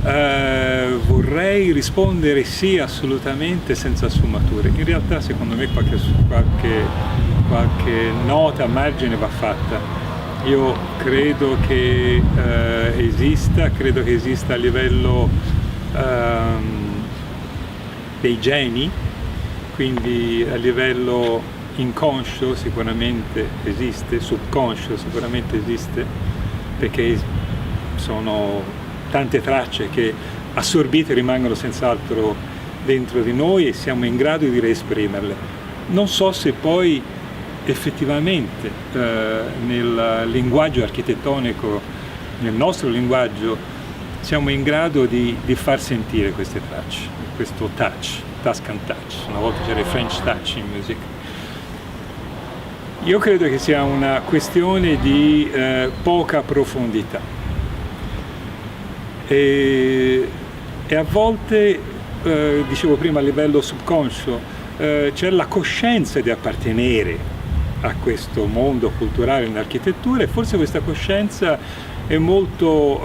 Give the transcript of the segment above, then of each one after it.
Vorrei rispondere sì, assolutamente, senza sfumature. In realtà secondo me qualche nota a margine va fatta. Io credo che esista a livello dei geni, quindi a livello inconscio sicuramente esiste, subconscio sicuramente esiste, perché sono tante tracce che assorbite rimangono senz'altro dentro di noi e siamo in grado di reesprimerle. Non so se poi effettivamente nel linguaggio architettonico, nel nostro linguaggio, siamo in grado di far sentire queste tracce, questo touch, Tuscan touch. Una volta c'era il French touch in music. Io credo che sia una questione di poca profondità. E a volte, dicevo prima, a livello subconscio, c'è la coscienza di appartenere a questo mondo culturale in architettura, e forse questa coscienza è molto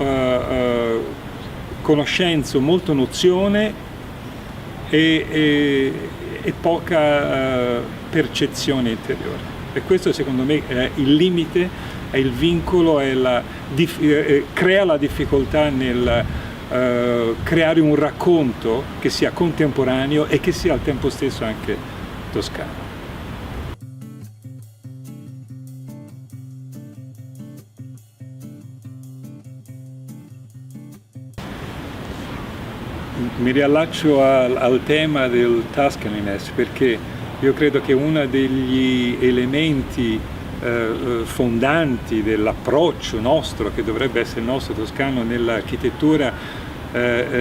conoscenza, molto nozione e poca percezione interiore. E questo secondo me è il limite, è il vincolo, crea la difficoltà nel creare un racconto che sia contemporaneo e che sia al tempo stesso anche toscano. Mi riallaccio al tema del Tuscaniness, perché io credo che uno degli elementi fondanti dell'approccio nostro, che dovrebbe essere il nostro toscano nell'architettura,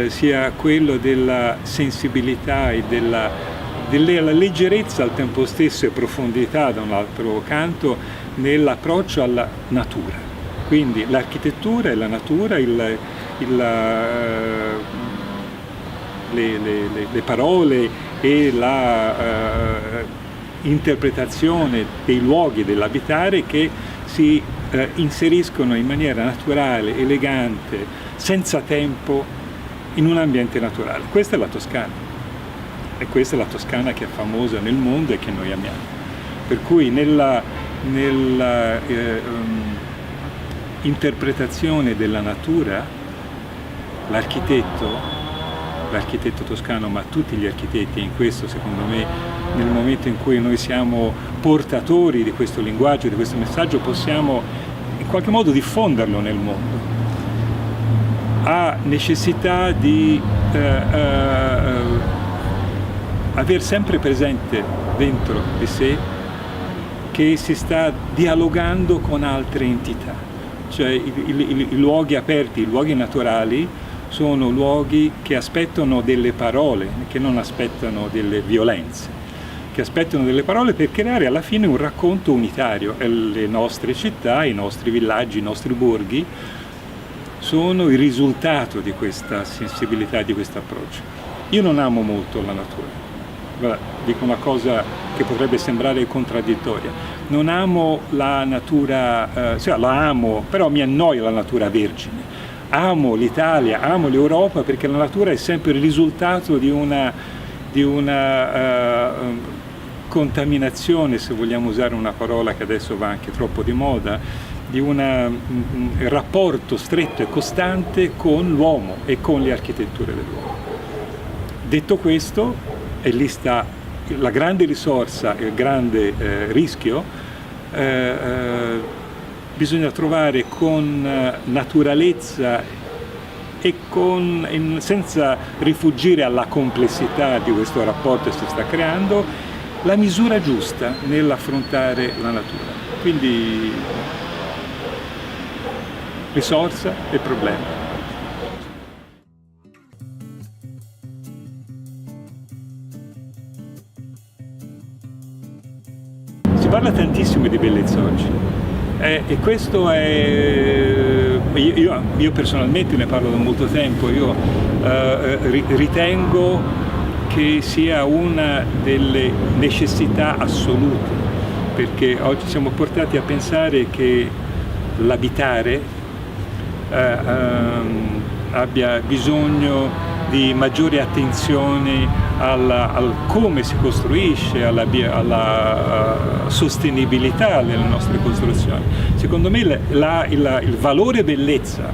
sia quello della sensibilità e della leggerezza al tempo stesso e profondità da un altro canto nell'approccio alla natura. Quindi l'architettura e la natura, le parole e la interpretazione dei luoghi dell'abitare che si inseriscono in maniera naturale, elegante, senza tempo, in un ambiente naturale. Questa è la Toscana, e questa è la Toscana che è famosa nel mondo e che noi amiamo. Per cui nella interpretazione della natura, l'architetto toscano, ma tutti gli architetti, in questo secondo me, nel momento in cui noi siamo portatori di questo linguaggio, di questo messaggio, possiamo in qualche modo diffonderlo nel mondo. Ha necessità di aver sempre presente dentro di sé che si sta dialogando con altre entità, cioè i luoghi aperti, i luoghi naturali sono luoghi che aspettano delle parole, che non aspettano delle violenze, che aspettano delle parole per creare alla fine un racconto unitario. E le nostre città, i nostri villaggi, i nostri borghi sono il risultato di questa sensibilità, di questo approccio. Io non amo molto la natura. Guarda, dico una cosa che potrebbe sembrare contraddittoria. Non amo la natura, cioè la amo, però mi annoia la natura vergine. Amo l'Italia, amo l'Europa, perché la natura è sempre il risultato di una contaminazione, se vogliamo usare una parola che adesso va anche troppo di moda, di un rapporto stretto e costante con l'uomo e con le architetture dell'uomo. Detto questo, e lì sta la grande risorsa e il grande rischio, bisogna trovare con naturalezza e senza rifugire alla complessità di questo rapporto che si sta creando, la misura giusta nell'affrontare la natura. Quindi risorsa e problema. Si parla tantissimo di bellezza oggi. E questo è, io personalmente ne parlo da molto tempo, io ritengo che sia una delle necessità assolute, perché oggi siamo portati a pensare che l'abitare abbia bisogno di maggiore attenzione al come si costruisce, alla sostenibilità delle nostre costruzioni. Secondo me il valore bellezza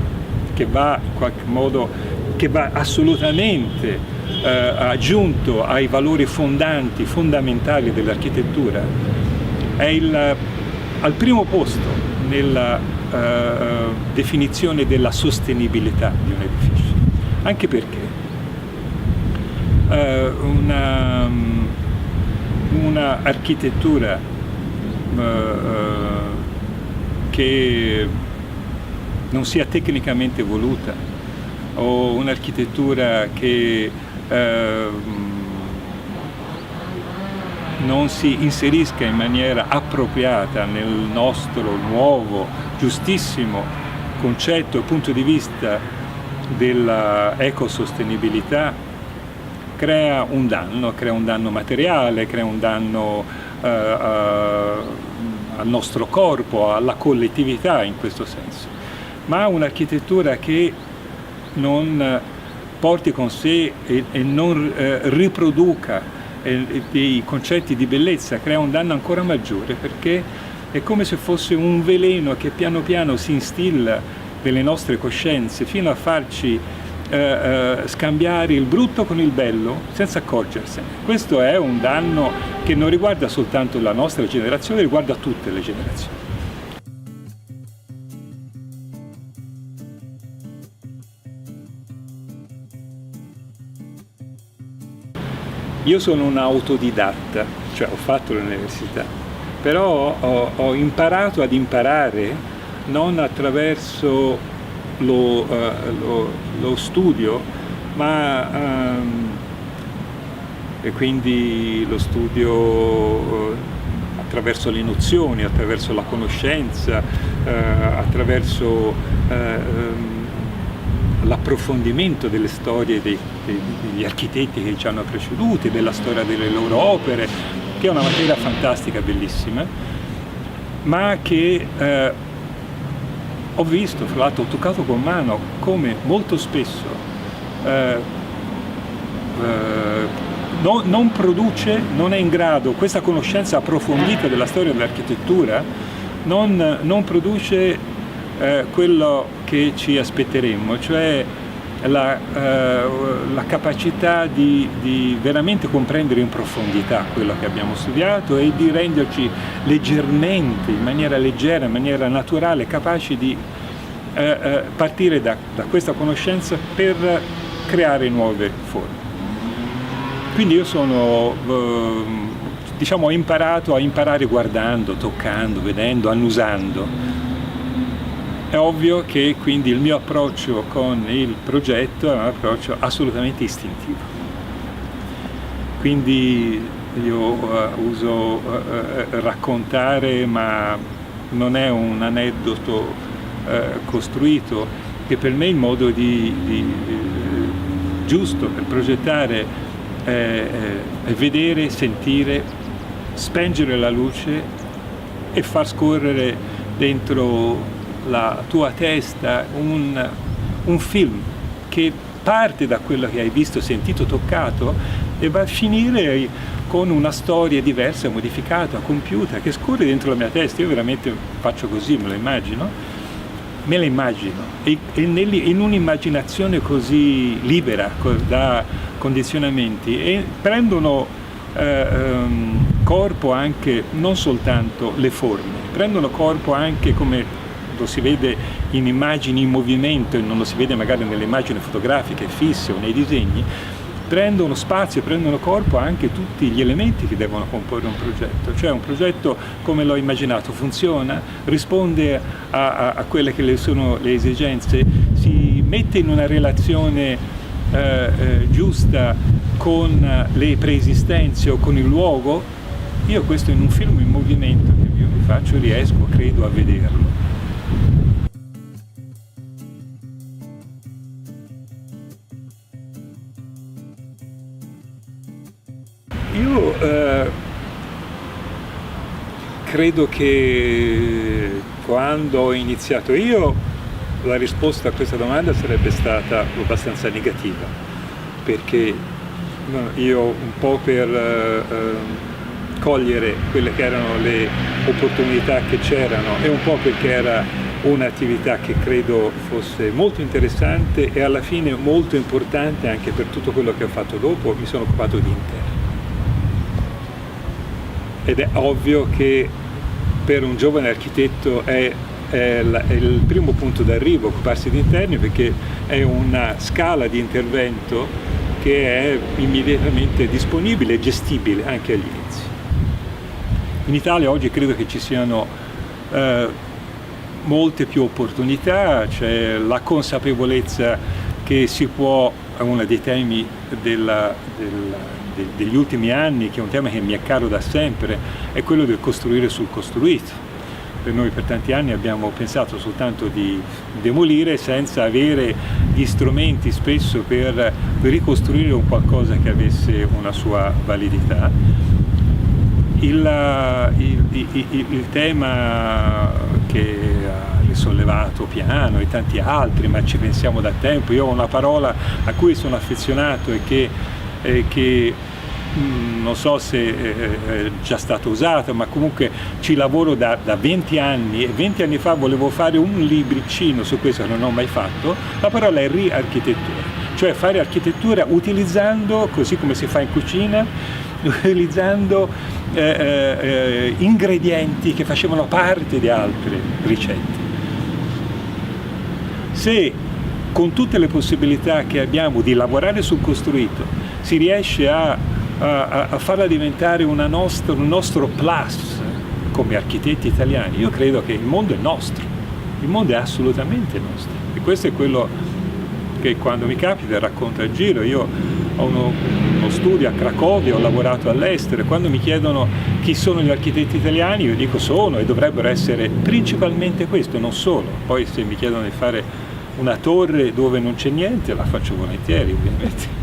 che va in qualche modo, che va assolutamente aggiunto ai valori fondamentali dell'architettura, è al primo posto nella definizione della sostenibilità di un edificio, anche perché una architettura che non sia tecnicamente voluta, o un'architettura che non si inserisca in maniera appropriata nel nostro nuovo, giustissimo concetto e punto di vista della ecosostenibilità, crea un danno materiale, crea un danno al nostro corpo, alla collettività in questo senso. Ma un'architettura che non porti con sé e non riproduca dei concetti di bellezza, crea un danno ancora maggiore, perché è come se fosse un veleno che piano piano si instilla nelle nostre coscienze fino a farci scambiare il brutto con il bello senza accorgersene. Questo è un danno che non riguarda soltanto la nostra generazione, riguarda tutte le generazioni. Io sono un autodidatta, cioè ho fatto l'università, però ho imparato ad imparare non attraverso lo studio, ma e quindi lo studio attraverso le nozioni, attraverso la conoscenza, attraverso l'approfondimento delle storie degli architetti che ci hanno preceduti, della storia delle loro opere, che è una materia fantastica, bellissima, ma che ho visto, fra l'altro ho toccato con mano, come molto spesso non produce, non è in grado, questa conoscenza approfondita della storia dell'architettura non produce quello che ci aspetteremmo, cioè la capacità di veramente comprendere in profondità quello che abbiamo studiato e di renderci leggermente, in maniera leggera, in maniera naturale, capaci di partire da questa conoscenza per creare nuove forme. Quindi io sono, ho imparato a imparare guardando, toccando, vedendo, annusando. È ovvio che quindi il mio approccio con il progetto è un approccio assolutamente istintivo. Quindi io uso raccontare, ma non è un aneddoto costruito, che per me è il modo giusto per progettare è vedere, sentire, spengere la luce e far scorrere dentro la tua testa un film che parte da quello che hai visto, sentito, toccato e va a finire con una storia diversa, modificata, compiuta, che scorre dentro la mia testa. Io veramente faccio così, me la immagino e in un'immaginazione così libera da condizionamenti, e prendono corpo anche non soltanto le forme, prendono corpo anche, come lo si vede in immagini in movimento e non lo si vede magari nelle immagini fotografiche fisse o nei disegni, prendono spazio, prendono corpo anche tutti gli elementi che devono comporre un progetto. Cioè un progetto, come l'ho immaginato, funziona, risponde a quelle che sono le esigenze, si mette in una relazione giusta con le preesistenze o con il luogo. Io questo in un film in movimento che io mi faccio riesco, credo, a vederlo. Io credo che quando ho iniziato io la risposta a questa domanda sarebbe stata abbastanza negativa, perché io un po' per cogliere quelle che erano le opportunità che c'erano e un po' perché era un'attività che credo fosse molto interessante e alla fine molto importante anche per tutto quello che ho fatto dopo, mi sono occupato di interni. Ed è ovvio che per un giovane architetto è il primo punto d'arrivo occuparsi di interni, perché è una scala di intervento che è immediatamente disponibile e gestibile anche agli inizi. In Italia oggi credo che ci siano molte più opportunità, c'è la consapevolezza che si può, uno dei temi degli ultimi anni, che è un tema che mi è caro da sempre, è quello del costruire sul costruito. Per noi per tanti anni abbiamo pensato soltanto di demolire senza avere gli strumenti spesso per ricostruire un qualcosa che avesse una sua validità. Il tema che ha risollevato Piano e tanti altri, ma ci pensiamo da tempo, io ho una parola a cui sono affezionato e che non so se è già stata usata, ma comunque ci lavoro da 20 anni e 20 anni fa volevo fare un libricino su questo che non ho mai fatto. La parola è riarchitettura, cioè fare architettura utilizzando, così come si fa in cucina, utilizzando ingredienti che facevano parte di altre ricette. Se con tutte le possibilità che abbiamo di lavorare sul costruito si riesce a farla diventare un nostro plus come architetti italiani, io credo che il mondo è nostro, il mondo è assolutamente nostro, e questo è quello che quando mi capita racconto a giro. Io ho uno studio a Cracovia, ho lavorato all'estero, e quando mi chiedono chi sono gli architetti italiani io dico sono e dovrebbero essere principalmente questo, non solo. Poi se mi chiedono di fare una torre dove non c'è niente la faccio volentieri, ovviamente.